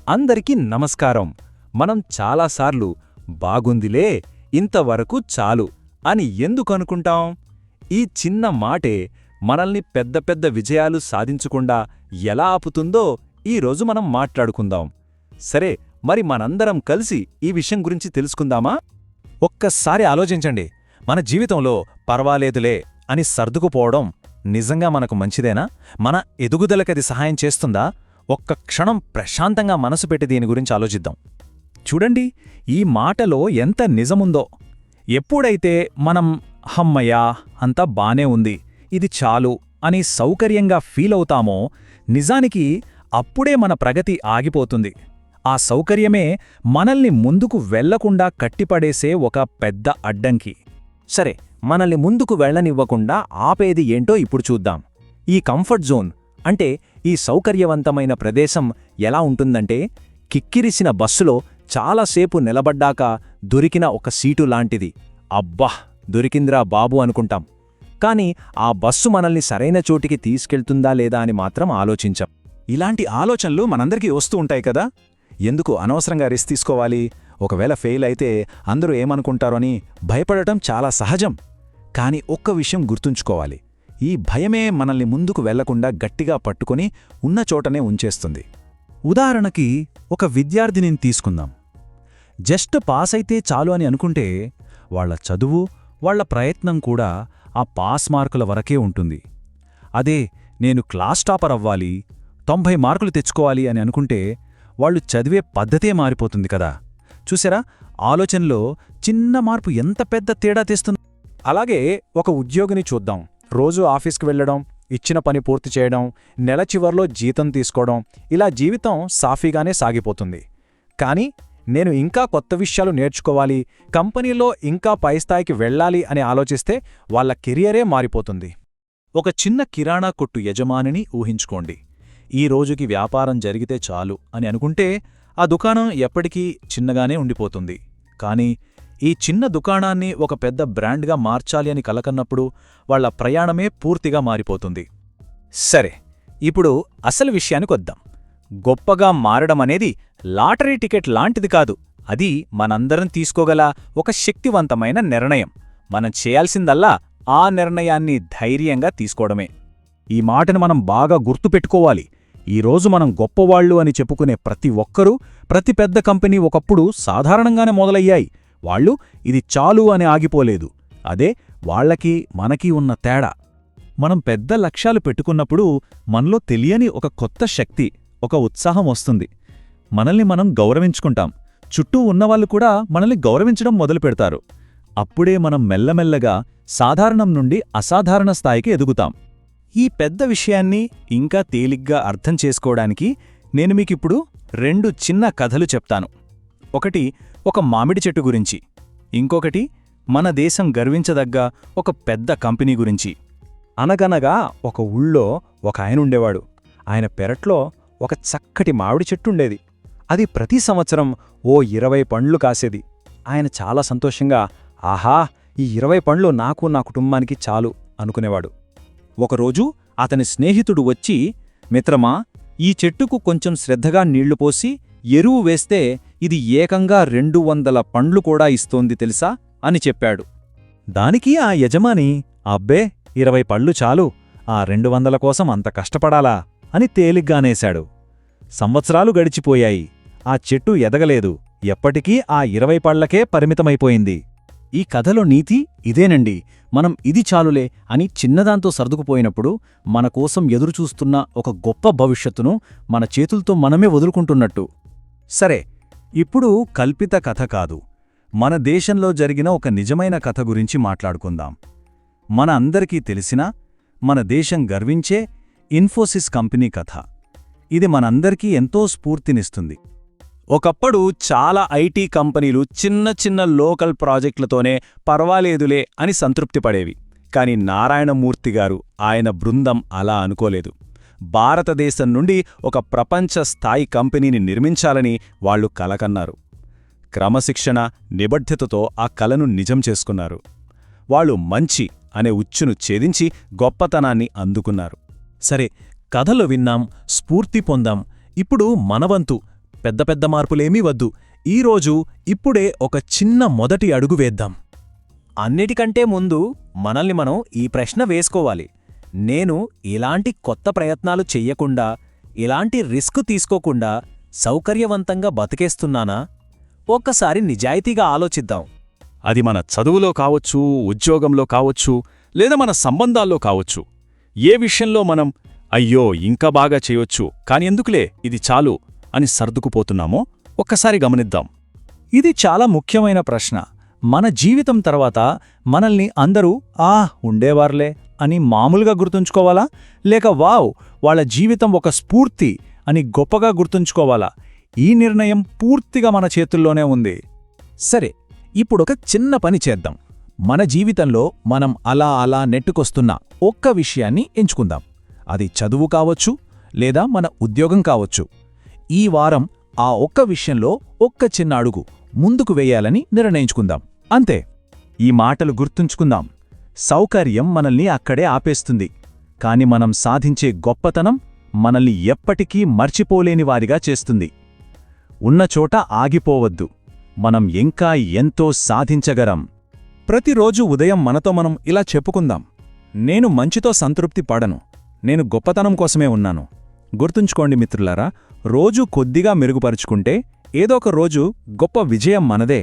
అందరికీ నమస్కారం. మనం చాలాసార్లు బాగుందిలే, ఇంతవరకు చాలు అని ఎందుకనుకుంటాం? ఈ చిన్న మాటే మనల్ని పెద్ద పెద్ద విజయాలు సాధించకుండా ఎలా ఆపుతుందో ఈరోజు మనం మాట్లాడుకుందాం. సరే, మరి మనందరం కలిసి ఈ విషయం గురించి తెలుసుకుందామా? ఒక్కసారి ఆలోచించండి. మన జీవితంలో పర్వాలేదులే అని సర్దుకుపోవడం నిజంగా మనకు మంచిదేనా? మన ఎదుగుదలకది సహాయం చేస్తుందా? ఒక్క క్షణం ప్రశాంతంగా మనసు పెట్టి దీని గురించి ఆలోచిద్దాం. చూడండి, ఈ మాటలో ఎంత నిజముందో. ఎప్పుడైతే మనం హమ్మయ్యా అంతా బానే ఉంది, ఇది చాలు అని సౌకర్యంగా ఫీలవుతామో, నిజానికి అప్పుడే మన ప్రగతి ఆగిపోతుంది. ఆ సౌకర్యమే మనల్ని ముందుకు వెళ్లకుండా కట్టిపడేసే ఒక పెద్ద అడ్డంకి. సరే, మనల్ని ముందుకు వెళ్లనివ్వకుండా ఆపేది ఏంటో ఇప్పుడు చూద్దాం. ఈ కంఫర్ట్ జోన్ అంటే ఈ సౌకర్యవంతమైన ప్రదేశం ఎలా ఉంటుందంటే, కిక్కిరిసిన బస్సులో చాలాసేపు నిలబడ్డాక దొరికిన ఒక సీటు లాంటిది. అబ్బా, దొరికింద్రా బాబు అనుకుంటాం. కాని ఆ బస్సు మనల్ని సరైన చోటికి తీసుకెళ్తుందా లేదా అని మాత్రం ఆలోచించం. ఇలాంటి ఆలోచనలు మనందరికీ వస్తూ ఉంటాయి కదా. ఎందుకు అనవసరంగా రిస్క్ తీసుకోవాలి? ఒకవేళ ఫెయిల్ అయితే అందరూ ఏమనుకుంటారో అని భయపడటం చాలా సహజం. కాని ఒక్క విషయం గుర్తుంచుకోవాలి, ఈ భయమే మనల్ని ముందుకు వెళ్లకుండా గట్టిగా పట్టుకుని ఉన్న చోటనే ఉంచేస్తుంది. ఉదాహరణకి ఒక విద్యార్థిని తీసుకుందాం. జస్ట్ పాస్ అయితే చాలు అని అనుకుంటే వాళ్ల చదువు, వాళ్ల ప్రయత్నం కూడా ఆ పాస్ మార్కుల వరకే ఉంటుంది. అదే నేను క్లాస్ టాపర్ అవ్వాలి, 90 మార్కులు తెచ్చుకోవాలి అని అనుకుంటే వాళ్ళు చదివే పద్ధతే మారిపోతుంది కదా. చూసారా, ఆలోచనలో చిన్న మార్పు ఎంత పెద్ద తేడా తెస్తుంది. అలాగే ఒక ఉద్యోగిని చూద్దాం. రోజూ ఆఫీస్కి వెళ్లడం, ఇచ్చిన పని పూర్తి చేయడం, నెల చివర్లో జీతం తీసుకోవడం, ఇలా జీవితం సాఫీగానే సాగిపోతుంది. కాని నేను ఇంకా కొత్త విషయాలు నేర్చుకోవాలి, కంపెనీలో ఇంకా పైస్థాయికి వెళ్లాలి అని ఆలోచిస్తే వాళ్ల కెరియరే మారిపోతుంది. ఒక చిన్న కిరాణా కొట్టు యజమానిని ఊహించుకోండి. ఈ రోజుకి వ్యాపారం జరిగితే చాలు అని అనుకుంటే ఆ దుకాణం ఎప్పటికీ చిన్నగానే ఉండిపోతుంది. కాని ఈ చిన్న దుకాణాన్ని ఒక పెద్ద బ్రాండ్గా మార్చాలి అని కలకన్నప్పుడు వాళ్ల ప్రయాణమే పూర్తిగా మారిపోతుంది. సరే, ఇప్పుడు అసలు విషయానికొద్దాం. గొప్పగా మారడమనేది లాటరీ టికెట్ లాంటిది కాదు. అది మనందరం తీసుకోగల ఒక శక్తివంతమైన నిర్ణయం. మనం చేయాల్సిందల్లా ఆ నిర్ణయాన్ని ధైర్యంగా తీసుకోవడమే. ఈ మాటను మనం బాగా గుర్తుపెట్టుకోవాలి. ఈరోజు మనం గొప్పవాళ్లు అని చెప్పుకునే ప్రతి ఒక్కరూ, ప్రతి పెద్ద కంపెనీ ఒకప్పుడు సాధారణంగానే మొదలయ్యాయి. వాళ్ళు ఇది చాలు అని ఆగిపోలేదు. అదే వాళ్లకి మనకీ ఉన్న తేడా. మనం పెద్ద లక్ష్యాలు పెట్టుకున్నప్పుడు మనలో తెలియని ఒక కొత్త శక్తి, ఒక ఉత్సాహం వస్తుంది. మనల్ని మనం గౌరవించుకుంటాం. చుట్టూ ఉన్నవాళ్లు కూడా మనల్ని గౌరవించడం మొదలుపెడతారు. అప్పుడే మనం మెల్లమెల్లగా సాధారణం నుండి అసాధారణ స్థాయికి ఎదుగుతాం. ఈ పెద్ద విషయాన్ని ఇంకా తేలిగ్గా అర్థం చేసుకోవడానికి నేను మీకిప్పుడు 2 చిన్న కథలు చెప్తాను. ఒకటి ఒక మామిడి చెట్టు గురించి, ఇంకొకటి మన దేశం గర్వించదగ్గ ఒక పెద్ద కంపెనీ గురించి. అనగనగా ఒక ఊళ్ళో ఒక ఆయనుండేవాడు. ఆయన పెరట్లో ఒక చక్కటి మామిడి చెట్టుండేది. అది ప్రతి సంవత్సరం ఓ 20 పండ్లు కాసేది. ఆయన చాలా సంతోషంగా, ఆహా, ఈ 20 పండ్లు నాకు, నా కుటుంబానికి చాలు అనుకునేవాడు. ఒకరోజు అతని స్నేహితుడు వచ్చి, మిత్రమా, ఈ చెట్టుకు కొంచెం శ్రద్ధగా నీళ్లు పోసి ఎరువు వేస్తే ఇది ఏకంగా 200 పండ్లు కూడా ఇస్తోంది తెలుసా అని చెప్పాడు. దానికి ఆ యజమాని, అబ్బే, 20 పళ్ళు చాలు, ఆ 200 కోసం అంత కష్టపడాలా అని తేలిగ్గానేశాడు. సంవత్సరాలు గడిచిపోయాయి. ఆ చెట్టు ఎదగలేదు. ఎప్పటికీ ఆ 20 పళ్లకే పరిమితమైపోయింది. ఈ కథలో నీతి ఇదేనండి. మనం ఇది చాలులే అని చిన్నదాంతో సర్దుకుపోయినప్పుడు మనకోసం ఎదురుచూస్తున్న ఒక గొప్ప భవిష్యత్తును మన చేతులతో మనమే వదులుకుంటున్నట్టు. సరే, ఇప్పుడు కల్పిత కథ కాదు, మన దేశంలో జరిగిన ఒక నిజమైన కథ గురించి మాట్లాడుకుందాం. మన అందరికీ తెలిసిన, మన దేశం గర్వించే ఇన్ఫోసిస్ కంపెనీ కథ. ఇది మనందరికీ ఎంతో స్ఫూర్తినిస్తుంది. ఒకప్పుడు చాలా ఐటీ కంపెనీలు చిన్న చిన్న లోకల్ ప్రాజెక్టులతోనే పర్వాలేదులే అని సంతృప్తిపడేవి. కాని నారాయణమూర్తిగారు, ఆయన బృందం అలా అనుకోలేదు. భారతదేశం నుండి ఒక ప్రపంచ స్థాయి కంపెనీని నిర్మించాలని వాళ్లు కలకన్నారు. క్రమశిక్షణ, నిబద్ధతతో ఆ కలను నిజం చేసుకున్నారు. వాళ్లు మంచి అనే ఉచ్చును ఛేదించి గొప్పతనాన్ని అందుకున్నారు. సరే, కథలు విన్నాం, స్ఫూర్తి పొందాం. ఇప్పుడు మనవంతు పెద్ద పెద్ద మార్పులేమీ వద్దు. ఈరోజు ఇప్పుడే ఒక చిన్న మొదటి అడుగు వేద్దాం. అన్నిటికంటే ముందు మనల్ని మనం ఈ ప్రశ్న వేసుకోవాలి. నేను ఇలాంటి కొత్త ప్రయత్నాలు చెయ్యకుండా, ఇలాంటి రిస్క్ తీసుకోకుండా సౌకర్యవంతంగా బతికేస్తున్నానా? ఒక్కసారి నిజాయితీగా ఆలోచిద్దాం. అది మన చదువులో కావచ్చు, ఉద్యోగంలో కావచ్చు, లేదా మన సంబంధాల్లో కావచ్చు. ఏ విషయంలో మనం అయ్యో ఇంకా బాగా చేయొచ్చు కాని ఎందుకులే ఇది చాలు అని సర్దుకుపోతున్నామో ఒక్కసారి గమనిద్దాం. ఇది చాలా ముఖ్యమైన ప్రశ్న. మన జీవితం తర్వాత మనల్ని అందరూ ఉండేవార్లే అని మామూలుగా గుర్తుంచుకోవాలా, లేక వావ్ వాళ్ళ జీవితం ఒక స్ఫూర్తి అని గొప్పగా గుర్తుంచుకోవాలా? ఈ నిర్ణయం పూర్తిగా మన చేతుల్లోనే ఉంది. సరే, ఇప్పుడొక చిన్న పని చేద్దాం. మన జీవితంలో మనం అలా నెట్టుకొస్తున్న ఒక్క విషయాన్ని ఎంచుకుందాం. అది చదువు కావచ్చు, లేదా మన ఉద్యోగం కావచ్చు. ఈ వారం ఆ ఒక్క విషయంలో ఒక్క చిన్న అడుగు ముందుకు వేయాలని నిర్ణయించుకుందాం. అంతే. ఈ మాటలు గుర్తుంచుకుందాం. సౌకర్యం మనల్ని అక్కడే ఆపేస్తుంది, కాని మనం సాధించే గొప్పతనం మనల్ని ఎప్పటికీ మర్చిపోలేని వారిగా చేస్తుంది. ఉన్నచోట ఆగిపోవద్దు. మనం ఇంకా ఎంతో సాధించగలం. ప్రతిరోజు ఉదయం మనతో మనం ఇలా చెప్పుకుందాం, నేను మంచితో సంతృప్తి పడను, నేను గొప్పతనం కోసమే ఉన్నాను. గుర్తుంచుకోండి మిత్రులారా, రోజూ కొద్దిగా మెరుగుపరుచుకుంటే ఏదో ఒక రోజు గొప్ప విజయం మనదే.